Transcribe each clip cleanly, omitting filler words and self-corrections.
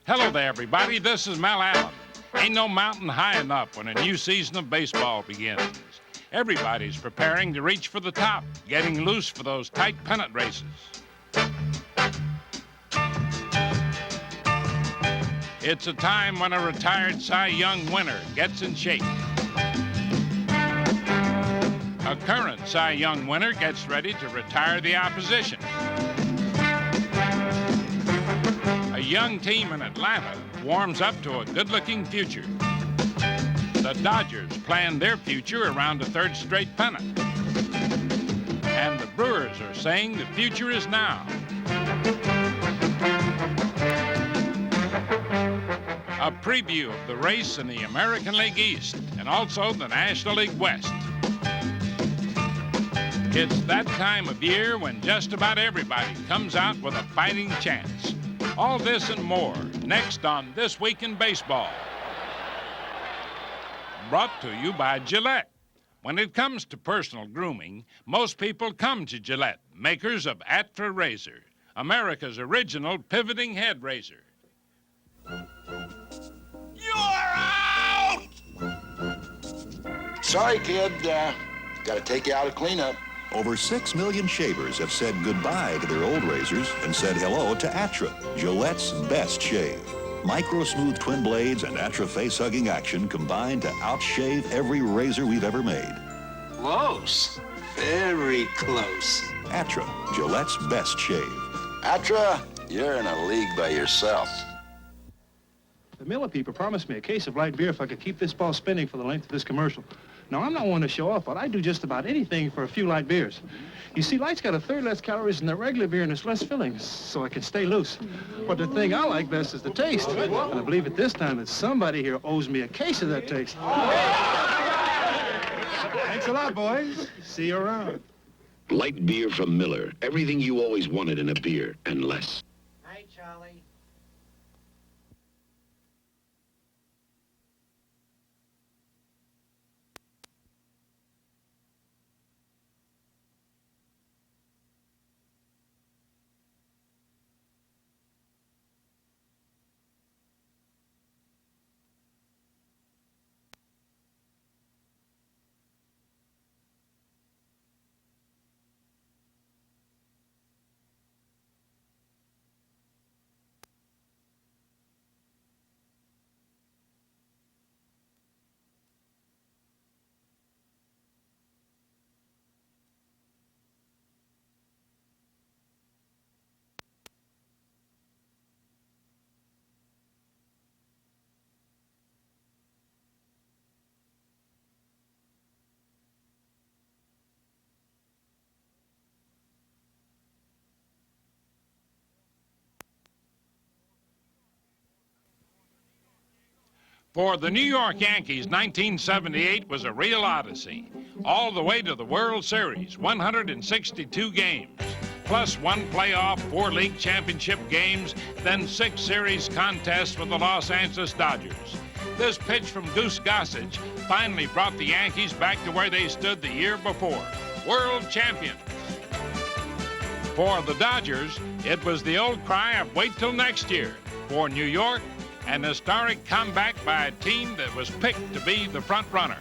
Hello there, everybody. This is Mel Allen. Ain't no mountain high enough when a new season of baseball begins. Everybody's preparing to reach for the top, getting loose for those tight pennant races. It's a time when a retired Cy Young winner gets in shape. A current Cy Young winner gets ready to retire the opposition. A young team in Atlanta warms up to a good-looking future. The Dodgers plan their future around a third straight pennant. And the Brewers are saying the future is now. A preview of the race in the American League East and also the National League West. It's that time of year when just about everybody comes out with a fighting chance. All this and more next on This Week in Baseball. Brought to you by Gillette. When it comes to personal grooming, most people come to Gillette, makers of Atra Razor, America's original pivoting head razor. You're out! Sorry, kid. Gotta take you out of cleanup. Over 6 million shavers have said goodbye to their old razors and said hello to Atra, Gillette's best shave. Micro-smooth twin blades and Atra face-hugging action combine to outshave every razor we've ever made. Close. Very close. Atra, Gillette's best shave. Atra, you're in a league by yourself. The Miller people promised me a case of light beer if I could keep this ball spinning for the length of this commercial. Now, I'm not one to show off, but I do just about anything for a few light beers. You see, light's got a third less calories than the regular beer, and it's less filling, so I can stay loose. But the thing I like best is the taste. And I believe at this time that somebody here owes me a case of that taste. Thanks a lot, boys. See you around. Light beer from Miller. Everything you always wanted in a beer, and less. Hi, Charlie. For the New York Yankees, 1978 was a real odyssey. All the way to the World Series, 162 games, plus 1 playoff, 4 league championship games, then 6 series contests with the Los Angeles Dodgers. This pitch from Goose Gossage finally brought the Yankees back to where they stood the year before, world champions. For the Dodgers, it was the old cry of wait till next year. For New York, an historic comeback by a team that was picked to be the front runner.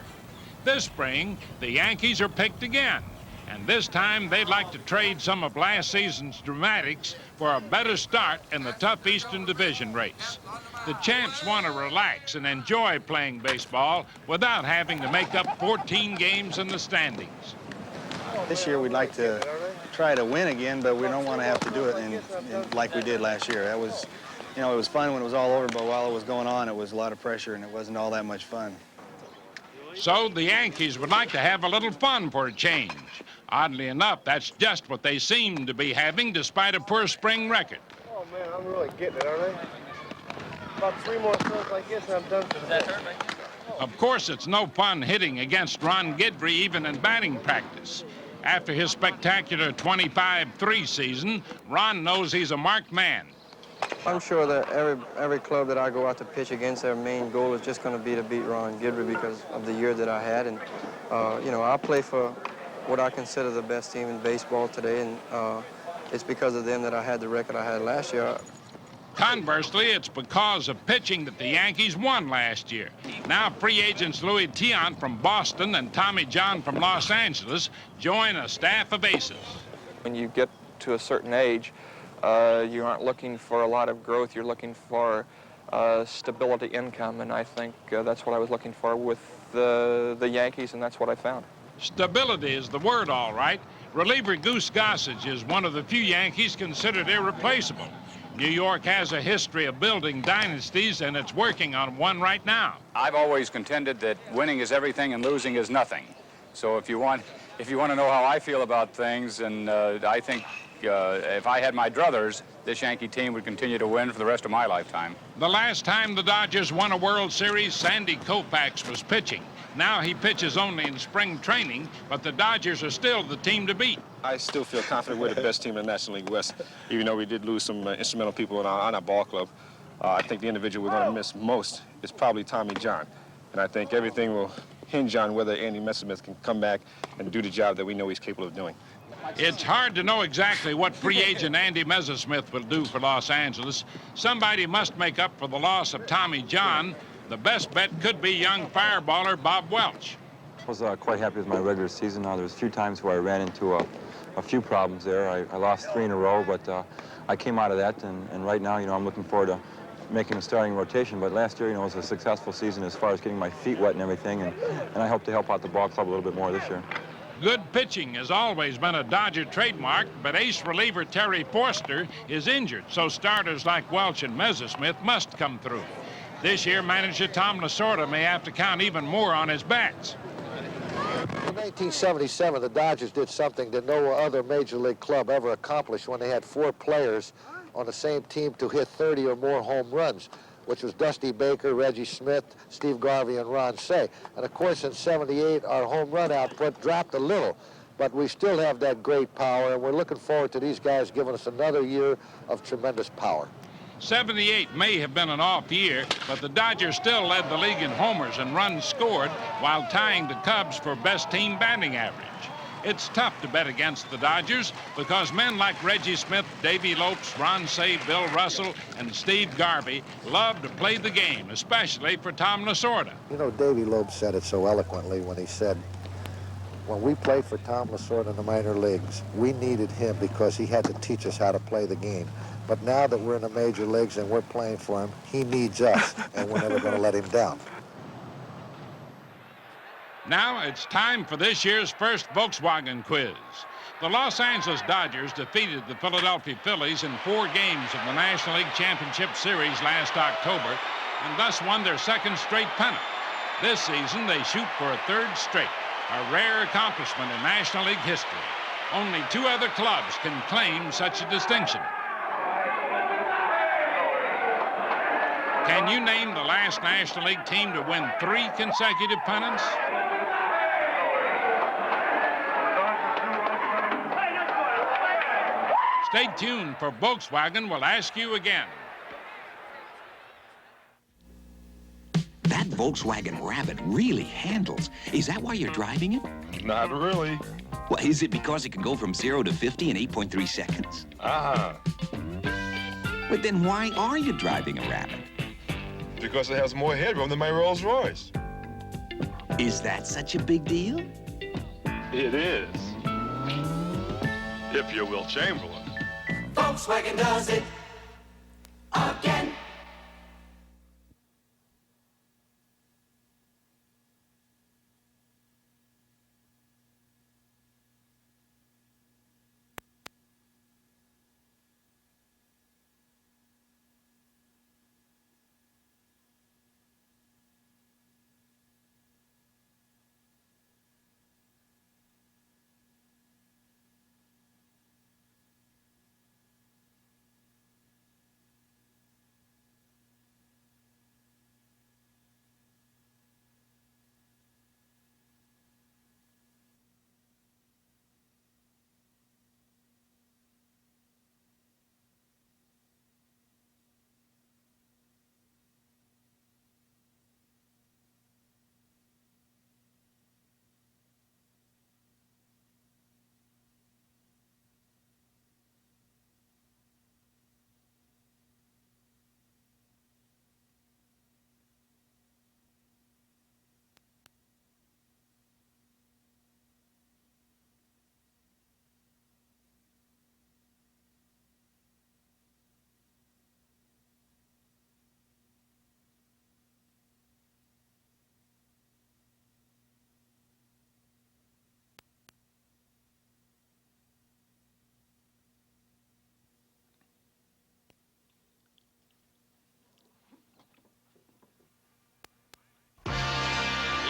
This spring, the Yankees are picked again, and this time they'd like to trade some of last season's dramatics for a better start in the tough Eastern Division race. The champs want to relax and enjoy playing baseball without having to make up 14 games in the standings. This year we'd like to try to win again, but we don't want to have to do it like we did last year. That was, you know, it was fun when it was all over, but while it was going on, it was a lot of pressure, and it wasn't all that much fun. So the Yankees would like to have a little fun for a change. Oddly enough, that's just what they seem to be having despite a poor spring record. Oh, man, I'm really getting it, aren't I? About 3 more throws like this, and I'm done for the day. Of course, it's no fun hitting against Ron Guidry even in batting practice. After his spectacular 25-3 season, Ron knows he's a marked man. I'm sure that every club that I go out to pitch against, their main goal is just going to be to beat Ron Guidry because of the year that I had. And, you know, I play for what I consider the best team in baseball today, and it's because of them that I had the record I had last year. Conversely, it's because of pitching that the Yankees won last year. Now free agents Louis Tiant from Boston and Tommy John from Los Angeles join a staff of aces. When you get to a certain age, you aren't looking for a lot of growth. You're looking for stability income, and I think that's what I was looking for with the Yankees, and that's what I found. Stability is the word, all right. Reliever Goose Gossage is one of the few Yankees considered irreplaceable. New York has a history of building dynasties, and it's working on one right now. I've always contended that winning is everything and losing is nothing. So if you want to know how I feel about things, and I think if I had my druthers, this Yankee team would continue to win for the rest of my lifetime. The last time the Dodgers won a World Series, Sandy Koufax was pitching. Now he pitches only in spring training, but the Dodgers are still the team to beat. I still feel confident we're the best team in the National League West, even though we did lose some instrumental people on our ball club. I think the individual we're going to miss most is probably Tommy John. And I think everything will hinge on whether Andy Messersmith can come back and do the job that we know he's capable of doing. It's hard to know exactly what free agent Andy Messersmith will do for Los Angeles. Somebody must make up for the loss of Tommy John. The best bet could be young fireballer Bob Welch. I was quite happy with my regular season. There was a few times where I ran into a few problems there. I lost 3 in a row, but I came out of that, and right now, I'm looking forward to making a starting rotation. But last year, it was a successful season as far as getting my feet wet and everything, and I hope to help out the ball club a little bit more this year. Good pitching has always been a Dodger trademark, but ace reliever Terry Forster is injured, so starters like Welch and Messersmith must come through. This year, manager Tom Lasorda may have to count even more on his bats. In 1977, the Dodgers did something that no other major league club ever accomplished when they had 4 players on the same team to hit 30 or more home runs, which was Dusty Baker, Reggie Smith, Steve Garvey, and Ron Cey. And of course, in '78, our home run output dropped a little, but we still have that great power, and we're looking forward to these guys giving us another year of tremendous power. '78 may have been an off year, but the Dodgers still led the league in homers and runs scored while tying the Cubs for best team batting average. It's tough to bet against the Dodgers because men like Reggie Smith, Davey Lopes, Ron Cey, Bill Russell, and Steve Garvey love to play the game, especially for Tom Lasorda. Davey Lopes said it so eloquently when he said, when we played for Tom Lasorda in the minor leagues, we needed him because he had to teach us how to play the game. But now that we're in the major leagues and we're playing for him, he needs us, and we're never going to let him down. Now it's time for this year's first Volkswagen quiz. The Los Angeles Dodgers defeated the Philadelphia Phillies in 4 games of the National League Championship Series last October and thus won their 2nd straight pennant. This season, they shoot for a 3rd straight, a rare accomplishment in National League history. Only 2 other clubs can claim such a distinction. Can you name the last National League team to win 3 consecutive pennants? Stay tuned for Volkswagen will ask you again. That Volkswagen Rabbit really handles. Is that why you're driving it? Not really. Well, is it because it can go from 0 to 50 in 8.3 seconds? But then why are you driving a Rabbit? Because it has more headroom than my Rolls Royce. Is that such a big deal? It is. If you're Will Chamberlain. Volkswagen does it again.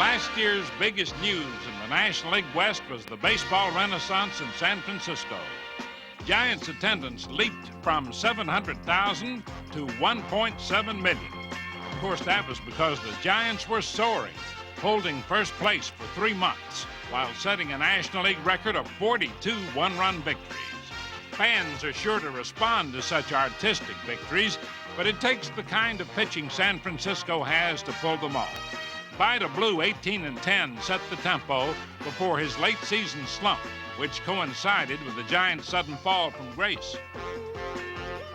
Last year's biggest news in the National League West was the baseball renaissance in San Francisco. Giants attendance leaped from 700,000 to 1.7 million. Of course, that was because the Giants were soaring, holding first place for 3 months while setting a National League record of 42 one-run victories. Fans are sure to respond to such artistic victories, but it takes the kind of pitching San Francisco has to pull them off. Vida Blue, 18-10, set the tempo before his late season slump, which coincided with the Giants' sudden fall from grace.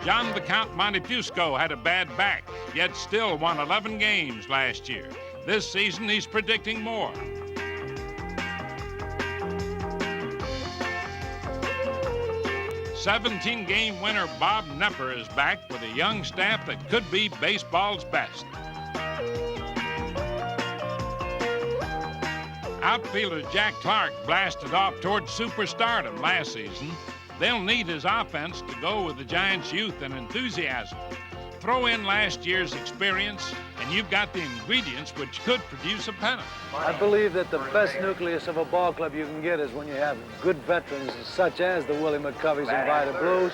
John the Count Montefusco had a bad back, yet still won 11 games last year. This season, he's predicting more. '17-game winner Bob Nepper is back with a young staff that could be baseball's best. Outfielder Jack Clark blasted off toward superstardom last season. They'll need his offense to go with the Giants' youth and enthusiasm. Throw in last year's experience, and you've got the ingredients which could produce a pennant. I believe that the best nucleus of a ball club you can get is when you have good veterans such as the Willie McCoveys and Vida Blues,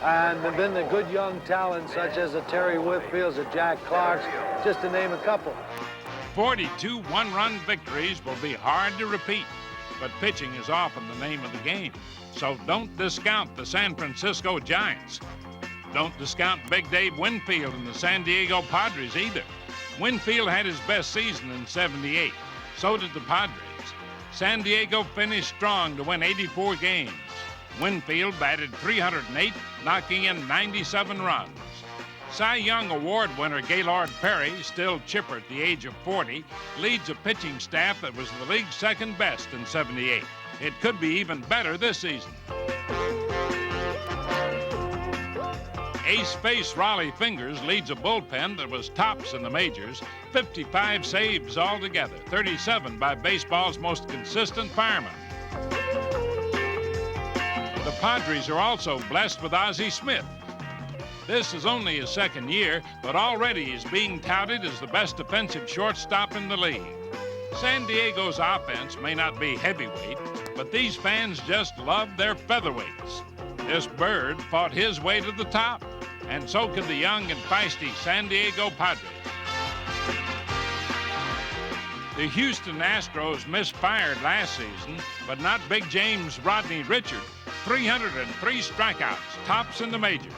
and then the good young talent such as the Terry Whitfields, the Jack Clarks, just to name a couple. 42 one-run victories will be hard to repeat, but pitching is often the name of the game. So don't discount the San Francisco Giants. Don't discount Big Dave Winfield and the San Diego Padres either. Winfield had his best season in '78. So did the Padres. San Diego finished strong to win 84 games. Winfield batted .308, knocking in 97 runs. Cy Young Award winner Gaylord Perry, still chipper at the age of 40, leads a pitching staff that was the league's second best in '78. It could be even better this season. Ace face Raleigh Fingers leads a bullpen that was tops in the majors, 55 saves altogether, 37 by baseball's most consistent fireman. The Padres are also blessed with Ozzie Smith. This is only his second year, but already he's being touted as the best defensive shortstop in the league. San Diego's offense may not be heavyweight, but these fans just love their featherweights. This bird fought his way to the top, and so could the young and feisty San Diego Padres. The Houston Astros misfired last season, but not Big James Rodney Richard. 303 strikeouts, tops in the majors.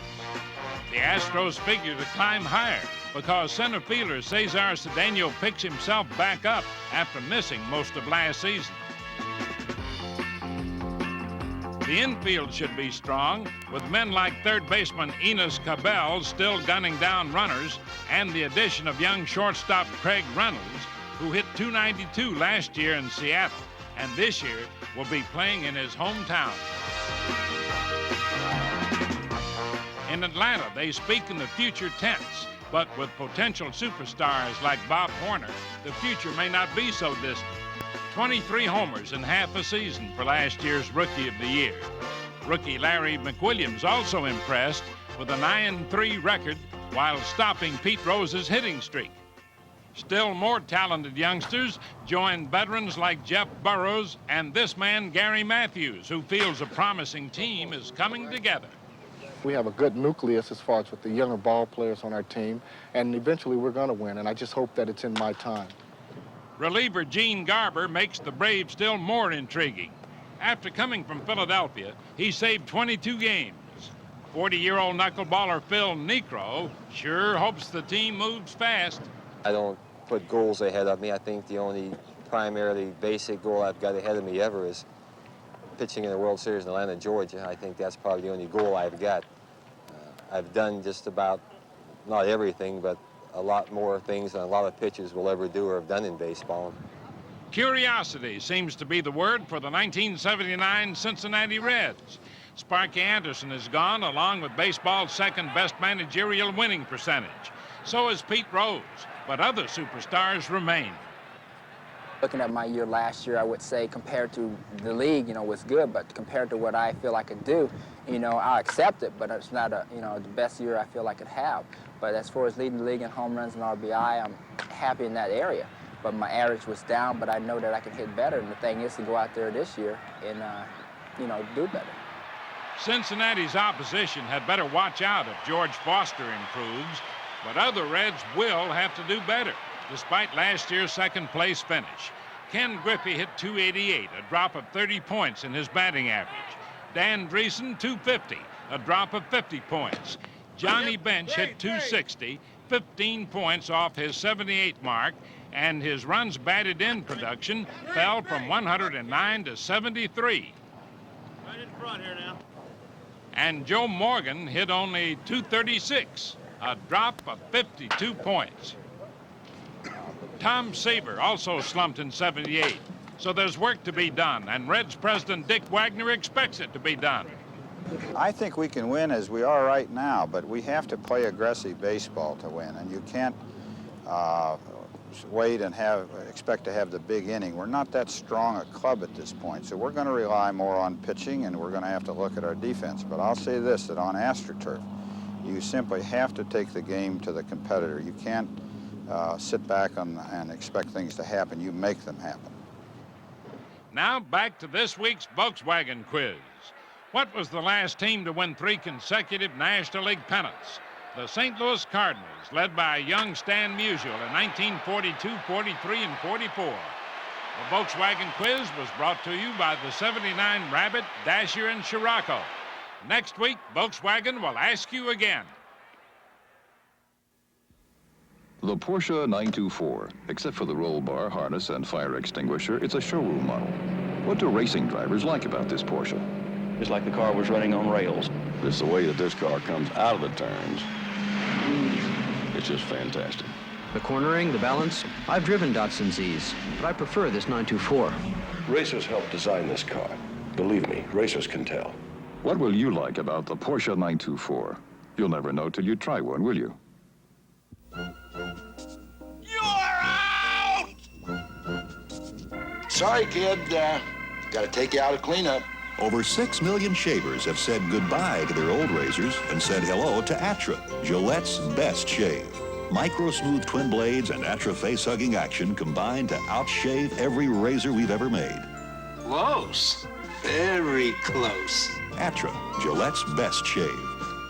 The Astros figure to climb higher because center fielder Cesar Cedeno picks himself back up after missing most of last season. The infield should be strong, with men like third baseman Enos Cabell still gunning down runners, and the addition of young shortstop Craig Reynolds, who hit .292 last year in Seattle, and this year will be playing in his hometown. In Atlanta, they speak in the future tense, but with potential superstars like Bob Horner, the future may not be so distant. 23 homers in half a season for last year's Rookie of the Year. Rookie Larry McWilliams also impressed with a 9-3 record while stopping Pete Rose's hitting streak. Still more talented youngsters join veterans like Jeff Burrows and this man, Gary Matthews, who feels a promising team is coming together. We have a good nucleus as far as with the younger ball players on our team, and eventually we're going to win, and I just hope that it's in my time. Reliever Gene Garber makes the Braves still more intriguing. After coming from Philadelphia, he saved 22 games. 40-year-old knuckleballer Phil Niekro sure hopes the team moves fast. I don't put goals ahead of me. I think the only primarily basic goal I've got ahead of me ever is pitching in the World Series in Atlanta, Georgia. I think that's probably the only goal I've got. I've done just about, not everything, but a lot more things than a lot of pitchers will ever do or have done in baseball. Curiosity seems to be the word for the 1979 Cincinnati Reds. Sparky Anderson is gone, along with baseball's second-best managerial winning percentage. So is Pete Rose, but other superstars remain. Looking at my year last year, I would say compared to the league, was good, but compared to what I feel I could do, I'll accept it, but it's not the best year I feel I could have. But as far as leading the league in home runs and RBI, I'm happy in that area. but my average was down, but I know that I can hit better, and the thing is to go out there this year and, you know, do better. Cincinnati's opposition had better watch out if George Foster improves, but other Reds will have to do better, despite last year's second-place finish. Ken Griffey hit .288, a drop of 30 points in his batting average. Dan Dreesen, .250, a drop of 50 points. Johnny Bench hit .260, 15 points off his 78 mark, and his runs batted in production fell from 109 to 73. Right in front here now. And Joe Morgan hit only .236, a drop of 52 points. Tom Seaver also slumped in 78, so there's work to be done, and Reds president Dick Wagner expects it to be done. I think we can win as we are right now, but we have to play aggressive baseball to win, and you can't wait and expect to have the big inning. We're not that strong a club at this point, so we're going to rely more on pitching, and we're going to have to look at our defense. But I'll say this, that on AstroTurf, you simply have to take the game to the competitor. You can't sit back and expect things to happen. You make them happen. Now back to this week's Volkswagen quiz. What was the last team to win 3 consecutive National League pennants? The St. Louis Cardinals, led by young Stan Musial in 1942, 43, and 44. The Volkswagen quiz was brought to you by the 79 Rabbit, Dasher, and Scirocco. Next week, Volkswagen will ask you again. The Porsche 924, except for the roll bar, harness, and fire extinguisher, it's a showroom model. What do racing drivers like about this Porsche? It's like the car was running on rails. It's the way that this car comes out of the turns. It's just fantastic. The cornering, the balance. I've driven Datsun Zs, but I prefer this 924. Racers helped design this car. Believe me, racers can tell. What will you like about the Porsche 924? You'll never know till you try one, will you? Sorry, kid. Got to take you out of cleanup. Over 6 million shavers have said goodbye to their old razors and said hello to Atra, Gillette's best shave. Micro smooth twin blades and Atra face-hugging action combine to outshave every razor we've ever made. Close. Very close. Atra, Gillette's best shave.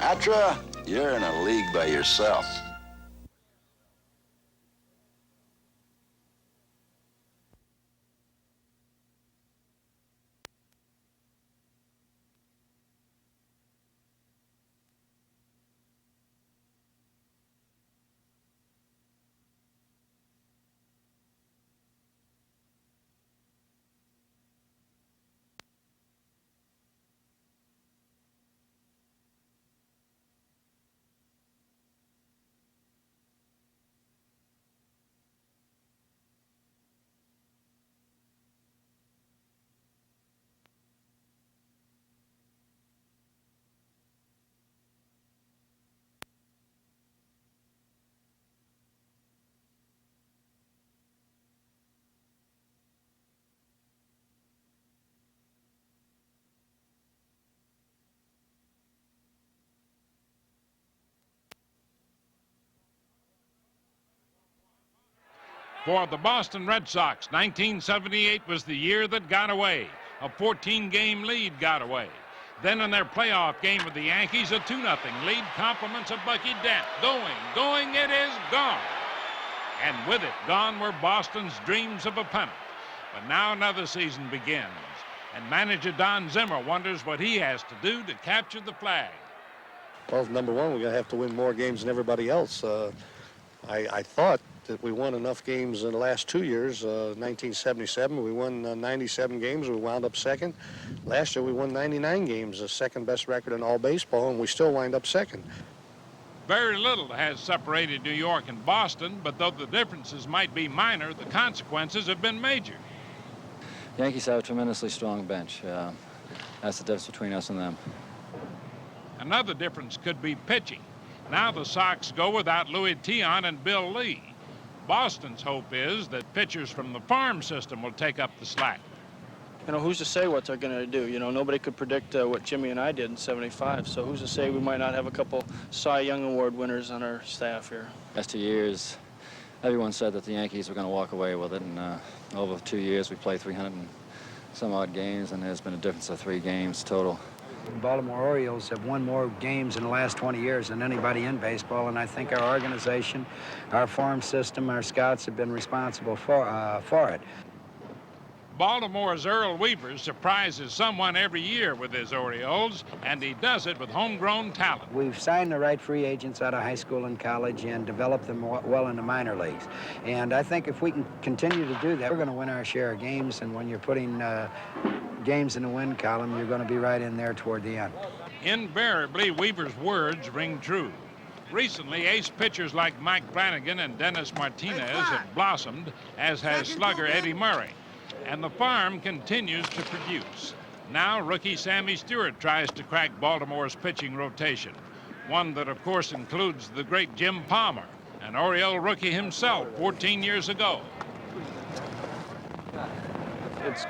Atra, you're in a league by yourself. For the Boston Red Sox, 1978 was the year that got away. A 14-game lead got away. Then in their playoff game with the Yankees, a 2-0 lead, compliments of Bucky Dent. Going, it is gone. And with it, gone were Boston's dreams of a pennant. But now another season begins, and manager Don Zimmer wonders what he has to do to capture the flag. Well, number one, we're going to have to win more games than everybody else. I thought that we won enough games in the last 2 years. 1977, we won 97 games. We wound up second. Last year, we won 99 games, the second best record in all baseball, and we still wind up second. Very little has separated New York and Boston, but though the differences might be minor, the consequences have been major. Yankees have a tremendously strong bench. That's the difference between us and them. Another difference could be pitching. Now the Sox go without Louis Tion and Bill Lee. Boston's hope is that pitchers from the farm system will take up the slack. You know, who's to say what they're going to do? You know, nobody could predict what Jimmy and I did in '75, so who's to say we might not have a couple Cy Young Award winners on our staff here? Last 2 years, everyone said that the Yankees were going to walk away with it, and over 2 years we played 300 and some odd games, and there's been a difference of 3 games total. The Baltimore Orioles have won more games in the last 20 years than anybody in baseball, and I think our organization, our farm system, our scouts have been responsible for it. Baltimore's Earl Weaver surprises someone every year with his Orioles, and he does it with homegrown talent. We've signed the right free agents out of high school and college and developed them well in the minor leagues. And I think if we can continue to do that, we're going to win our share of games, and when you're putting games in the win column, you're going to be right in there toward the end. Invariably, Weaver's words ring true. Recently, ace pitchers like Mike Flanagan and Dennis Martinez have blossomed, as has slugger Eddie Murray. And the farm continues to produce. Now, rookie Sammy Stewart tries to crack Baltimore's pitching rotation, one that, of course, includes the great Jim Palmer, an Oriole rookie himself 14 years ago.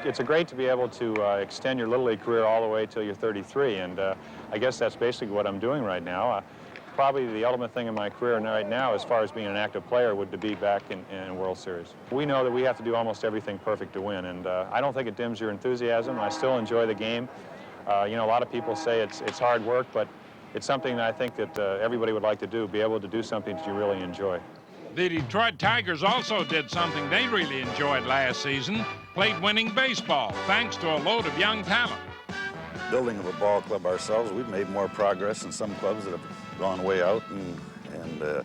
It's great to be able to extend your Little League career all the way till you're 33, and I guess that's basically what I'm doing right now. Probably the ultimate thing in my career right now, as far as being an active player, would to be back in a World Series. We know that we have to do almost everything perfect to win, and I don't think it dims your enthusiasm. I still enjoy the game. You know, a lot of people say it's hard work, but it's something that I think that everybody would like to do, be able to do something that you really enjoy. The Detroit Tigers also did something they really enjoyed last season, played winning baseball, thanks to a load of young talent. Building of a ball club ourselves, we've made more progress than some clubs that have gone way out and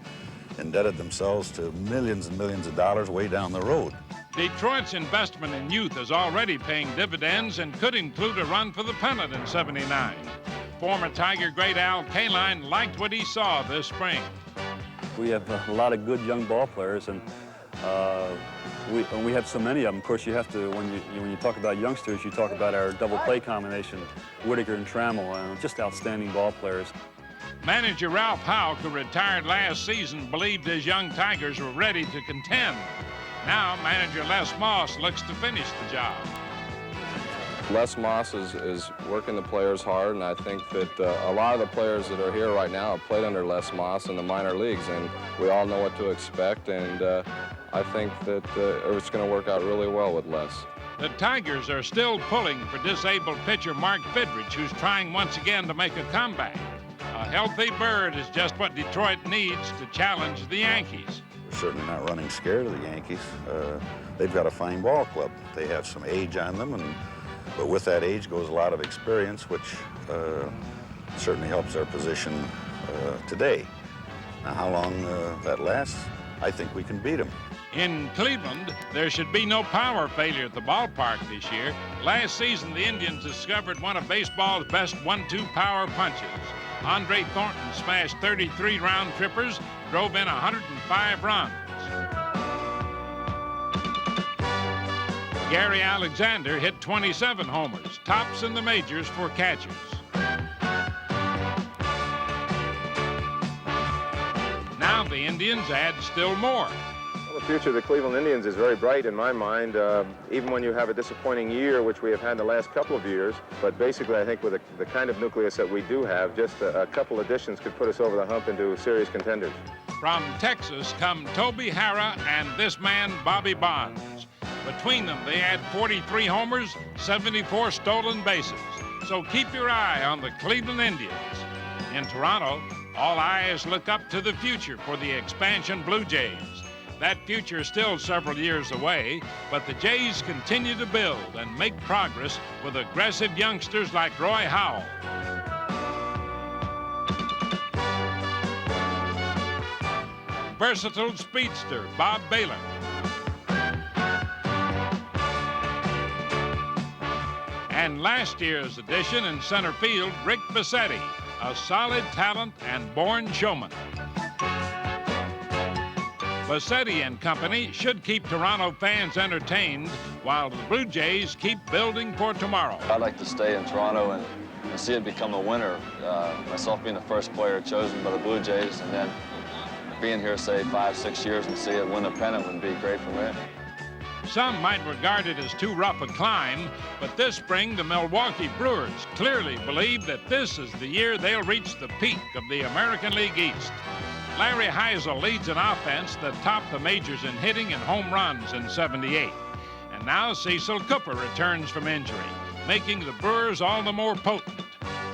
indebted themselves to millions and millions of dollars way down the road. Detroit's investment in youth is already paying dividends and could include a run for the pennant in '79. Former Tiger great Al Kaline liked what he saw this spring. We have a lot of good young ball players, and we have so many of them. Of course, you have to, when you talk about youngsters, you talk about our double play combination, Whitaker and Trammell, just outstanding ball players. Manager Ralph Houck, who retired last season, believed his young Tigers were ready to contend. Now, manager Les Moss looks to finish the job. Les Moss is working the players hard, and I think that a lot of the players that are here right now have played under Les Moss in the minor leagues, and we all know what to expect, and I think that it's going to work out really well with Les. The Tigers are still pulling for disabled pitcher Mark Fidrich, who's trying once again to make a comeback. A healthy bird is just what Detroit needs to challenge the Yankees. We're certainly not running scared of the Yankees. They've got a fine ball club. They have some age on them, but with that age goes a lot of experience, which certainly helps our position today. Now, how long that lasts, I think we can beat them. In Cleveland, there should be no power failure at the ballpark this year. Last season, the Indians discovered one of baseball's best 1-2 power punches. Andre Thornton smashed 33 round trippers, drove in 105 runs. Gary Alexander hit 27 homers, tops in the majors for catchers. Now the Indians add still more. Well, the future of the Cleveland Indians is very bright in my mind, even when you have a disappointing year, which we have had the last couple of years. But basically, I think with the kind of nucleus that we do have, just a couple additions could put us over the hump into serious contenders. From Texas come Toby Harrah and this man, Bobby Bonds. Between them, they add 43 homers, 74 stolen bases. So keep your eye on the Cleveland Indians. In Toronto, all eyes look up to the future for the expansion Blue Jays. That future is still several years away, but the Jays continue to build and make progress with aggressive youngsters like Roy Howell. Versatile speedster Bob Baylor. And last year's addition in center field, Rick Bassetti, a solid talent and born showman. Bassetti and company should keep Toronto fans entertained while the Blue Jays keep building for tomorrow. I'd like to stay in Toronto and see it become a winner. Myself being the first player chosen by the Blue Jays, and then being here, say, 5-6 years and see it win a pennant would be great for me. Some might regard it as too rough a climb, but this spring the Milwaukee Brewers clearly believe that this is the year they'll reach the peak of the American League East. Larry Heisel leads an offense that topped the majors in hitting and home runs in '78. And now Cecil Cooper returns from injury, making the Brewers all the more potent.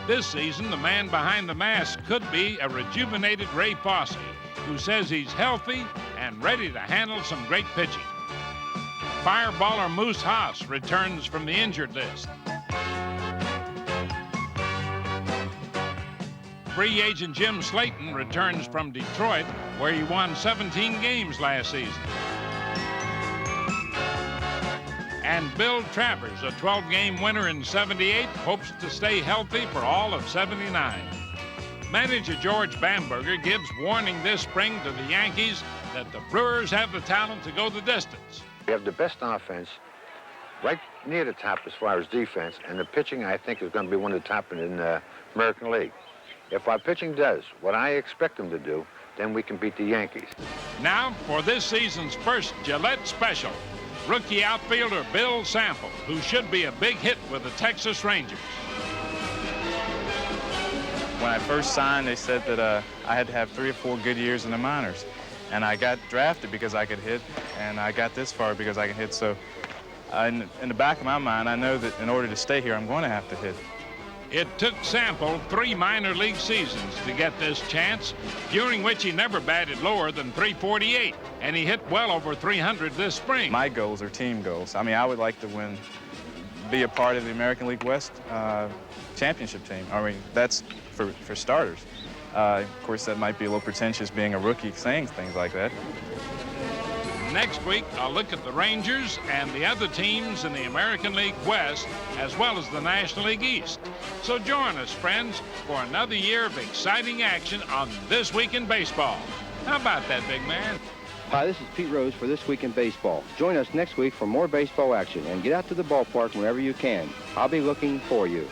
This season, the man behind the mask could be a rejuvenated Ray Fosse, who says he's healthy and ready to handle some great pitching. Fireballer Moose Haas returns from the injured list. Free agent Jim Slayton returns from Detroit, where he won 17 games last season. And Bill Travers, a 12-game winner in '78, hopes to stay healthy for all of '79. Manager George Bamberger gives warning this spring to the Yankees that the Brewers have the talent to go the distance. We have the best offense right near the top as far as defense, and the pitching, I think, is going to be one of the top in the American League. If our pitching does what I expect them to do, then we can beat the Yankees. Now, for this season's first Gillette special, rookie outfielder Bill Sample, who should be a big hit with the Texas Rangers. When I first signed, they said that I had to have 3 or 4 good years in the minors. And I got drafted because I could hit, and I got this far because I can hit. So in the back of my mind, I know that in order to stay here, I'm going to have to hit. It took Sample 3 minor league seasons to get this chance, during which he never batted lower than .348, and he hit well over .300 this spring. My goals are team goals. I mean, I would like to win, be a part of the American League West championship team. I mean, that's for starters. Of course, that might be a little pretentious being a rookie saying things like that. Next week, I'll look at the Rangers and the other teams in the American League West, as well as the National League East. So join us, friends, for another year of exciting action on This Week in Baseball. How about that, big man? Hi, this is Pete Rose for This Week in Baseball. Join us next week for more baseball action and get out to the ballpark whenever you can. I'll be looking for you.